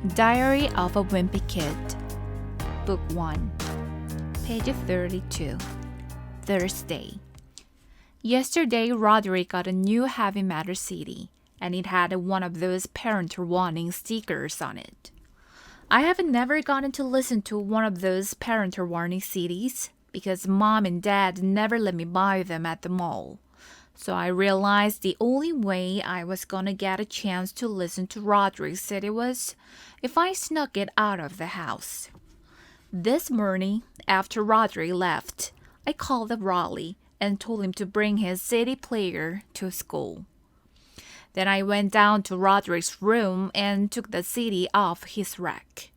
Diary of a Wimpy Kid, Book 1, page 32, Thursday. Yesterday, Roderick got a new heavy metal CD, and it had one of those parental warning stickers on it. I have never gotten to listen to one of those parental warning CDs because Mom and Dad never let me buy them at the mall. So I realized the only way I was gonna get a chance to listen to Roderick's CD was if I snuck it out of the house. This morning, after Roderick left, I called up Raleigh and told him to bring his CD player to school. Then I went down to Roderick's room and took the CD off his rack.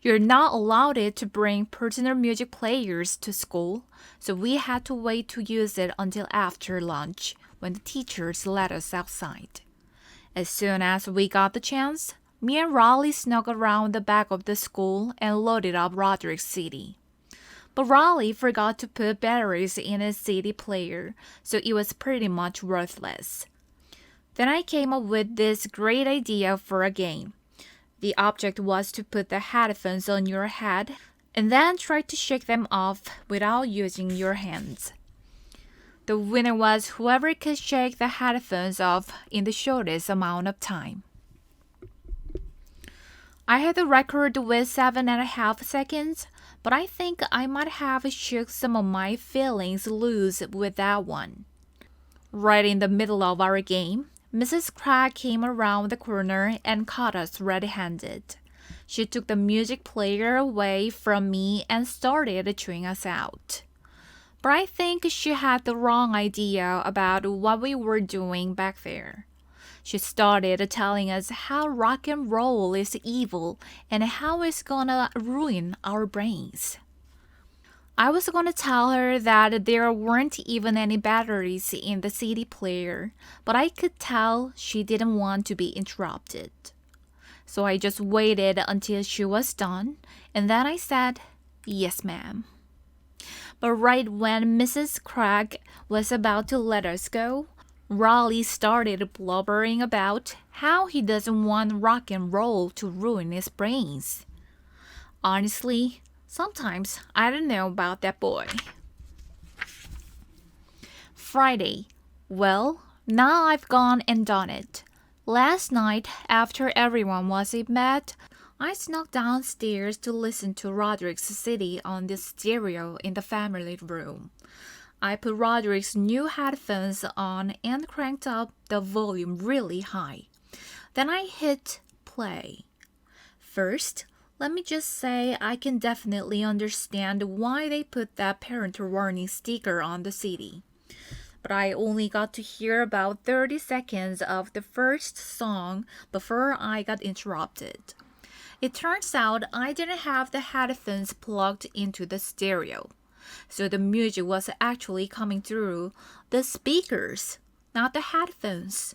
You're not allowed to bring personal music players to school, so we had to wait to use it until after lunch when the teachers let us outside. As soon as we got the chance, me and Raleigh snuck around the back of the school and loaded up Roderick's CD. But Raleigh forgot to put batteries in his CD player, so it was pretty much worthless. Then I came up with this great idea for a game. The object was to put the headphones on your head and then try to shake them off without using your hands. The winner was whoever could shake the headphones off in the shortest amount of time. I had the record with 7.5 seconds, but I think I might have shook some of my feelings loose with that one. Right in the middle of our game, Mrs. Cragg came around the corner and caught us red-handed. She took the music player away from me and started chewing us out. But I think she had the wrong idea about what we were doing back there. She started telling us how rock and roll is evil and how it's gonna ruin our brains. I was going to tell her that there weren't even any batteries in the CD player, but I could tell she didn't want to be interrupted. So I just waited until she was done, and then I said, "Yes, ma'am." But right when Mrs. Cragg was about to let us go, Raleigh started blubbering about how he doesn't want rock and roll to ruin his brains. Honestly, sometimes I don't know about that boy. Friday. Well, now I've gone and done it. Last night, after everyone was in bed, I snuck downstairs to listen to Roderick's CD on the stereo in the family room. I put Roderick's new headphones on and cranked up the volume really high. Then I hit play. First, let me just say I can definitely understand why they put that parental warning sticker on the CD. But I only got to hear about 30 seconds of the first song before I got interrupted. It turns out I didn't have the headphones plugged into the stereo, so the music was actually coming through the speakers, not the headphones.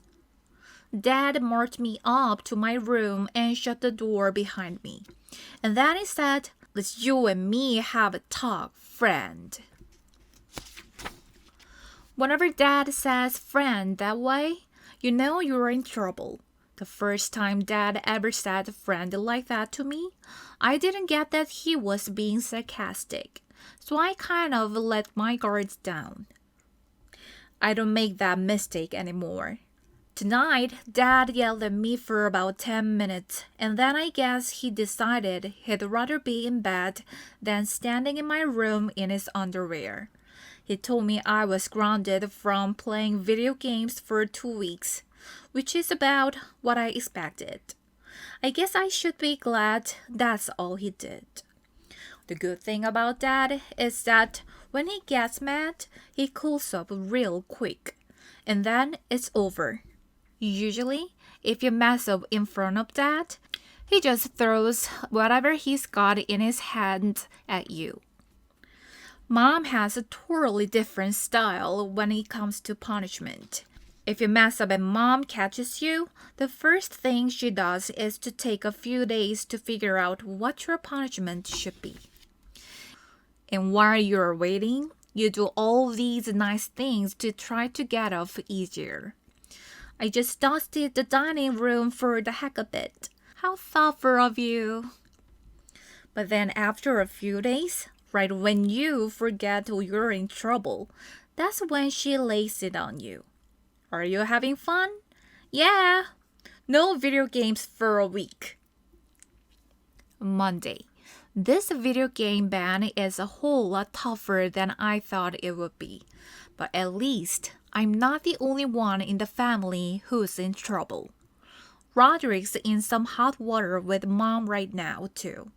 Dad marched me up to my room and shut the door behind me. And then he said, "Let's you and me have a talk, friend." Whenever Dad says friend that way, you know you're in trouble. The first time Dad ever said friend like that to me, I didn't get that he was being sarcastic, so I kind of let my guards down. I don't make that mistake anymore. Tonight, Dad yelled at me for about 10 minutes, and then I guess he decided he'd rather be in bed than standing in my room in his underwear. He told me I was grounded from playing video games for 2 weeks, which is about what I expected. I guess I should be glad that's all he did. The good thing about Dad is that when he gets mad, he cools up real quick, and then it's over. Usually, if you mess up in front of Dad, he just throws whatever he's got in his hand at you. Mom has a totally different style when it comes to punishment. If you mess up and Mom catches you, the first thing she does is to take a few days to figure out what your punishment should be. And while you're waiting, you do all these nice things to try to get off easier. I just dusted the dining room for the heck of it. How thoughtful of you. But then after a few days, right when you forget you're in trouble, that's when she lays it on you. Are you having fun? Yeah. No video games for a week. Monday. This video game ban is a whole lot tougher than I thought it would be. But at least I'm not the only one in the family who's in trouble. Roderick's in some hot water with Mom right now, too.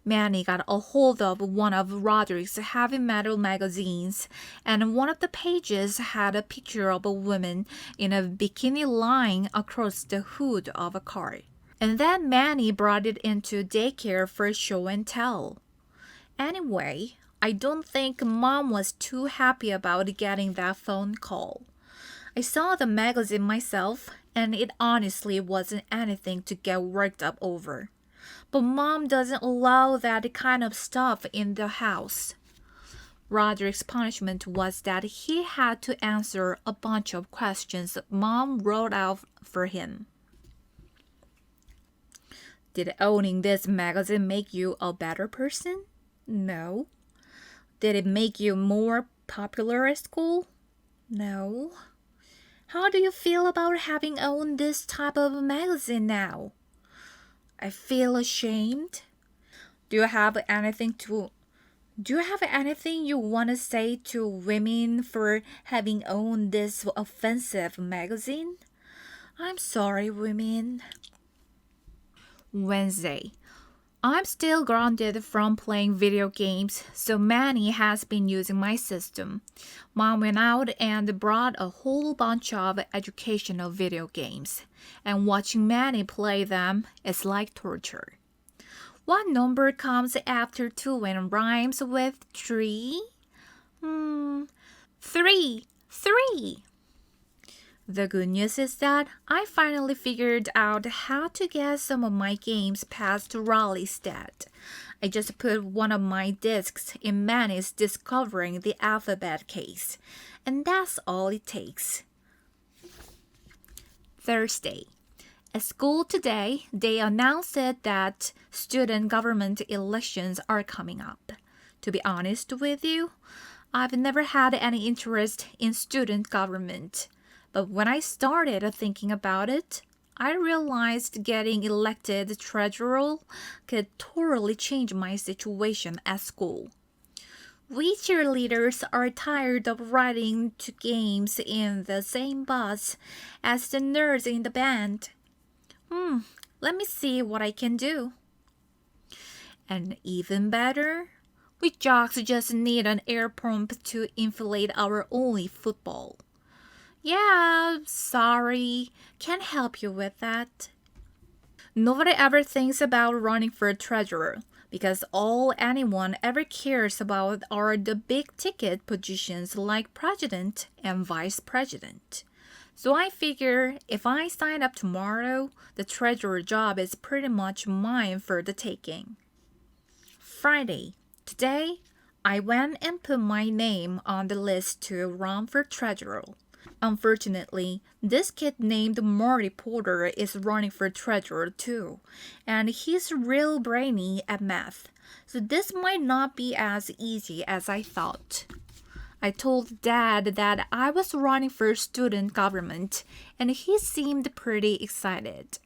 Manny got a hold of one of Roderick's heavy metal magazines, and one of the pages had a picture of a woman in a bikini lying across the hood of a car. And then Manny brought it into daycare for show and tell. Anyway, I don't think Mom was too happy about getting that phone call. I saw the magazine myself, and it honestly wasn't anything to get worked up over. But Mom doesn't allow that kind of stuff in the house. Roderick's punishment was that he had to answer a bunch of questions Mom wrote out for him. Did owning this magazine make you a better person? No. Did it make you more popular at school? No. How do you feel about having owned this type of magazine now? I feel ashamed. Do you have anything you want to say to women for having owned this offensive magazine? I'm sorry, women. Wednesday. I'm still grounded from playing video games, so Manny has been using my system. Mom went out and brought a whole bunch of educational video games, and watching Manny play them is like torture. What number comes after 2 and rhymes with 3? 3. The good news is that I finally figured out how to get some of my games past Raleigh's dad. I just put one of my discs in Manny's Discovering the Alphabet case, and that's all it takes. Thursday. At school today, they announced that student government elections are coming up. To be honest with you, I've never had any interest in student government. But when I started thinking about it, I realized getting elected treasurer could totally change my situation at school. We cheerleaders are tired of riding to games in the same bus as the nerds in the band. Let me see what I can do. And even better, we jocks just need an air pump to inflate our only football. Yeah, sorry, can't help you with that. Nobody ever thinks about running for treasurer because all anyone ever cares about are the big ticket positions like president and vice president. So I figure if I sign up tomorrow, the treasurer job is pretty much mine for the taking. Friday. Today, I went and put my name on the list to run for treasurer. Unfortunately, this kid named Marty Porter is running for treasurer too, and he's real brainy at math, so this might not be as easy as I thought. I told Dad that I was running for student government, and he seemed pretty excited.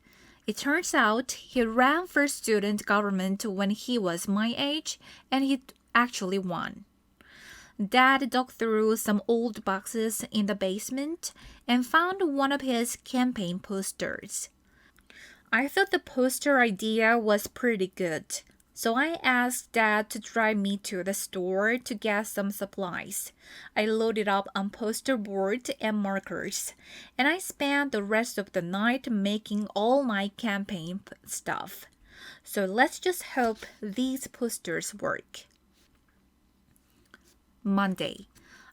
It turns out he ran for student government when he was my age, and he actually won. Dad dug through some old boxes in the basement and found one of his campaign posters. I thought the poster idea was pretty good, so I asked Dad to drive me to the store to get some supplies. I loaded up on poster board and markers, and I spent the rest of the night making all my campaign stuff. So let's just hope these posters work. Monday.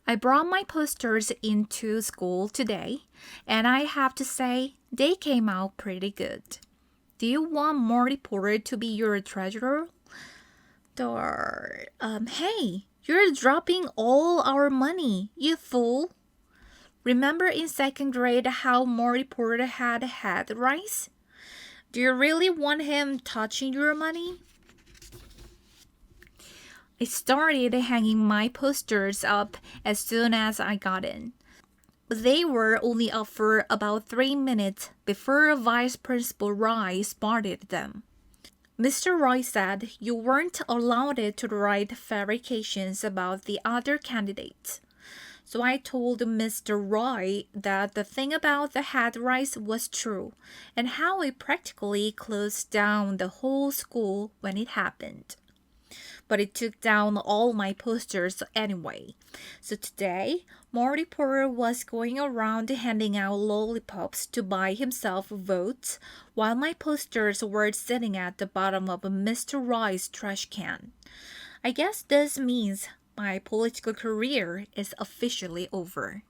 I brought my posters into school today, and I have to say they came out pretty good. Do you want Marty Porter to be your treasurer? Hey, you're dropping all our money, you fool. Remember in second grade how Marty Porter had rice? Do you really want him touching your money? I started hanging my posters up as soon as I got in. But they were only up for about 3 minutes before Vice Principal Roy spotted them. Mr. Roy said you weren't allowed to write fabrications about the other candidates. So I told Mr. Roy that the thing about the head rice was true, and how it practically closed down the whole school when it happened. But it took down all my posters anyway. So today, Marty Porter was going around handing out lollipops to buy himself votes, while my posters were sitting at the bottom of Mr. Roy's trash can. I guess this means my political career is officially over.